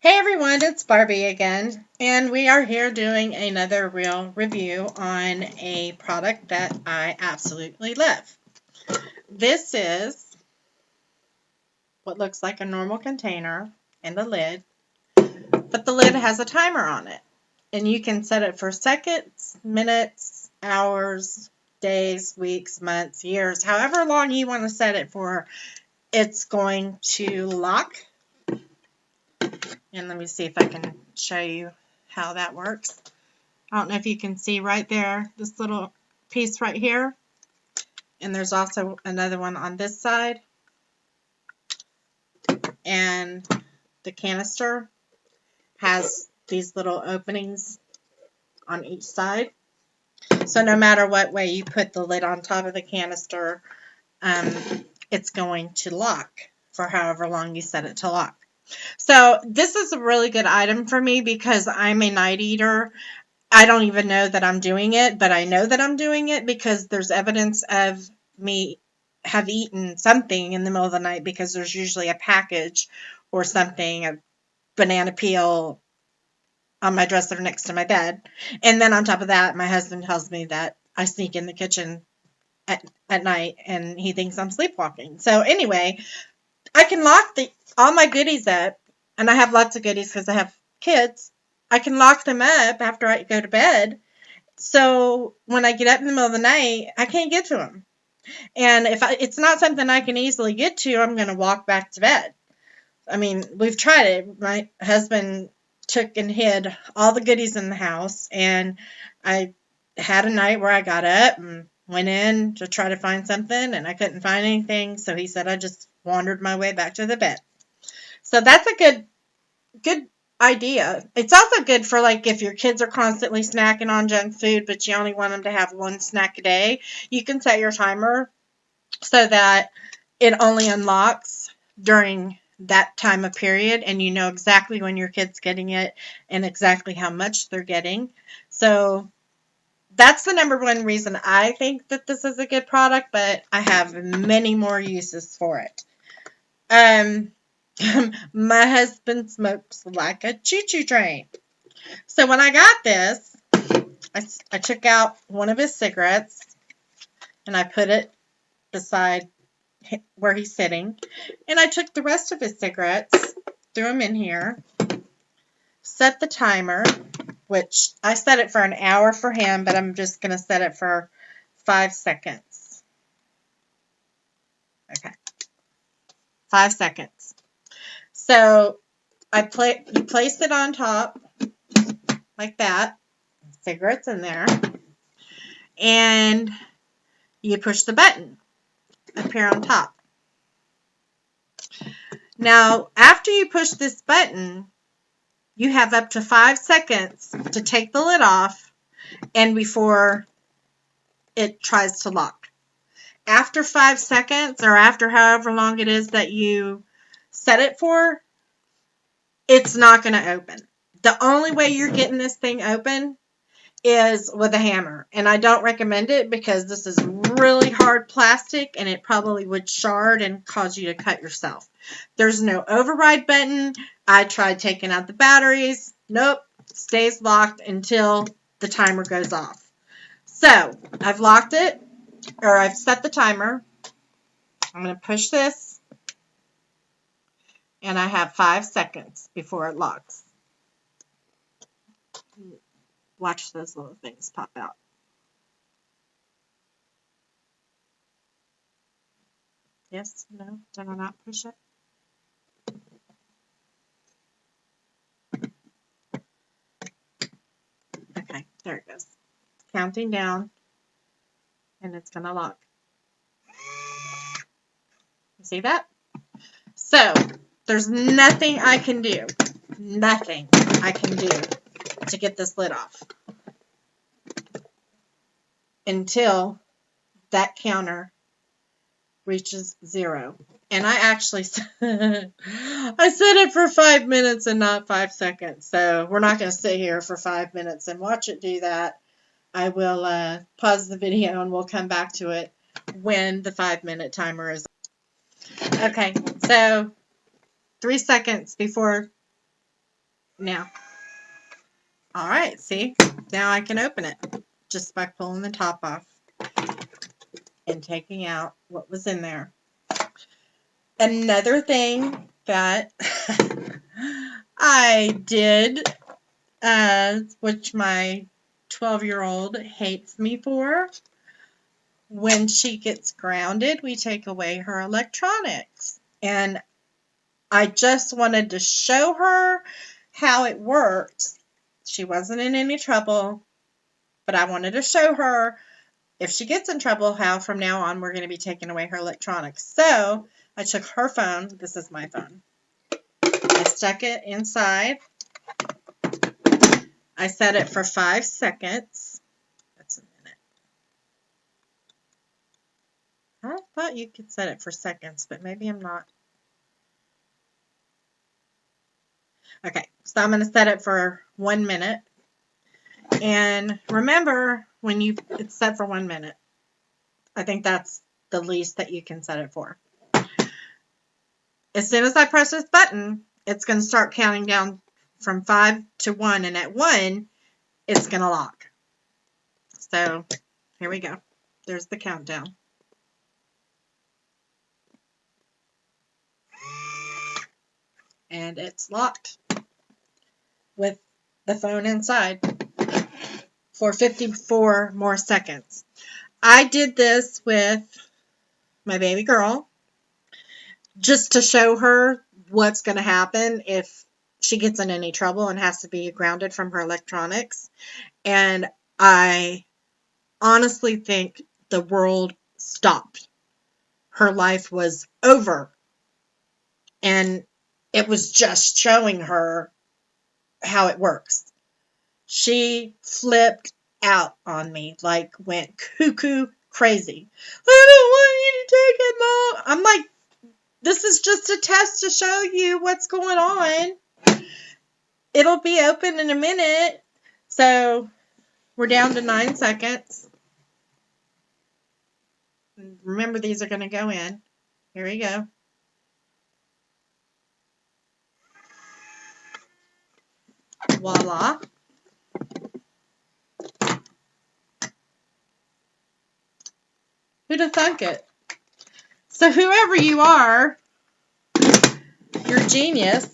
Hey everyone, it's Barbie again, and we are here doing another real review on a product that I absolutely love. This is what looks like a normal container and a lid, but the lid has a timer on it, and you can set it for seconds, minutes, hours, days, weeks, months, years, however long you want to set it for. It's going to lock, and let me see if I can show you how that works. I don't know if you can see right there, this little piece right here. And there's also another one on this side. And the canister has these little openings on each side. So no matter what way you put the lid on top of the canister, it's going to lock for however long you set it to lock. So this is a really good item for me because I'm a night eater. I don't even know that I'm doing it, but I know that I'm doing it because there's evidence of me have eaten something in the middle of the night because there's usually a package or something, a banana peel on my dresser next to my bed. And then on top of that, my husband tells me that I sneak in the kitchen at night and he thinks I'm sleepwalking. So anyway, I can lock all my goodies up, and I have lots of goodies because I have kids. I can lock them up after I go to bed. So when I get up in the middle of the night, I can't get to them. And if it's not something I can easily get to, I'm going to walk back to bed. I mean, we've tried it. My husband took and hid all the goodies in the house, and I had a night where I got up and went in to try to find something, and I couldn't find anything, so he said I just wandered my way back to the bed. So that's a good idea. It's also good for like if your kids are constantly snacking on junk food, but you only want them to have one snack a day. You can set your timer so that it only unlocks during that time of period, and you know exactly when your kid's getting it and exactly how much they're getting. So that's the number one reason I think that this is a good product, but I have many more uses for it. My husband smokes like a choo-choo train. So when I got this, I took out one of his cigarettes and I put it beside where he's sitting. And I took the rest of his cigarettes, threw them in here, set the timer, which I set it for an hour for him, but I'm just going to set it for 5 seconds. Okay. 5 seconds. So you place it on top like that, cigarettes in there, and you push the button up here on top. Now, after you push this button, you have up to 5 seconds to take the lid off and before it tries to lock. After 5 seconds, or after however long it is that you set it for, it's not going to open. The only way you're getting this thing open is with a hammer. And I don't recommend it because this is really hard plastic and it probably would shard and cause you to cut yourself. There's no override button. I tried taking out the batteries. Nope. Stays locked until the timer goes off. So I've locked it, or I've set the timer. I'm going to push this, and I have 5 seconds before it locks. Watch those little things pop out. Yes? No? Did I not push it? Okay, there it goes. Counting down, and it's going to lock. You see that? So, there's nothing I can do. Nothing I can do to get this lid off until that counter reaches 0. And I actually I set it for 5 minutes and not 5 seconds. So we're not going to sit here for 5 minutes and watch it do that. I will pause the video and we'll come back to it when the 5-minute timer is on. Okay, so 3 seconds before Now, all right, see? Now I can open it just by pulling the top off and taking out what was in there. Another thing that I did, which my 12-year-old hates me for, when she gets grounded, we take away her electronics. And I just wanted to show her how it works. She wasn't in any trouble, but I wanted to show her if she gets in trouble, how from now on we're going to be taking away her electronics. So I took her phone. This is my phone. I stuck it inside. I set it for 5 seconds. That's a minute. I thought you could set it for seconds, but maybe I'm not. Okay, so I'm going to set it for 1 minute. And remember, when it's set for 1 minute. I think that's the least that you can set it for. As soon as I press this button, it's going to start counting down from 5 to 1. And at 1, it's going to lock. So here we go. There's the countdown. And it's locked with the phone inside for 54 more seconds. I did this with my baby girl just to show her what's going to happen if she gets in any trouble and has to be grounded from her electronics. And I honestly think the world stopped. Her life was over. And it was just showing her how it works. She flipped out on me, like went cuckoo crazy. I don't want you to take it, Mom. I'm like, this is just a test to show you what's going on. It'll be open in a minute. So we're down to 9 seconds. Remember, these are going to go in. Here we go. Voila. Who'd have thunk it? So whoever you are, you're a genius.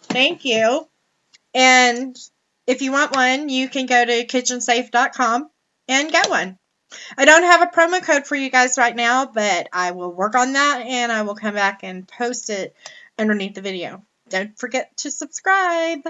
Thank you. And if you want one, you can go to kitchensafe.com and get one. I don't have a promo code for you guys right now, but I will work on that and I will come back and post it underneath the video. Don't forget to subscribe.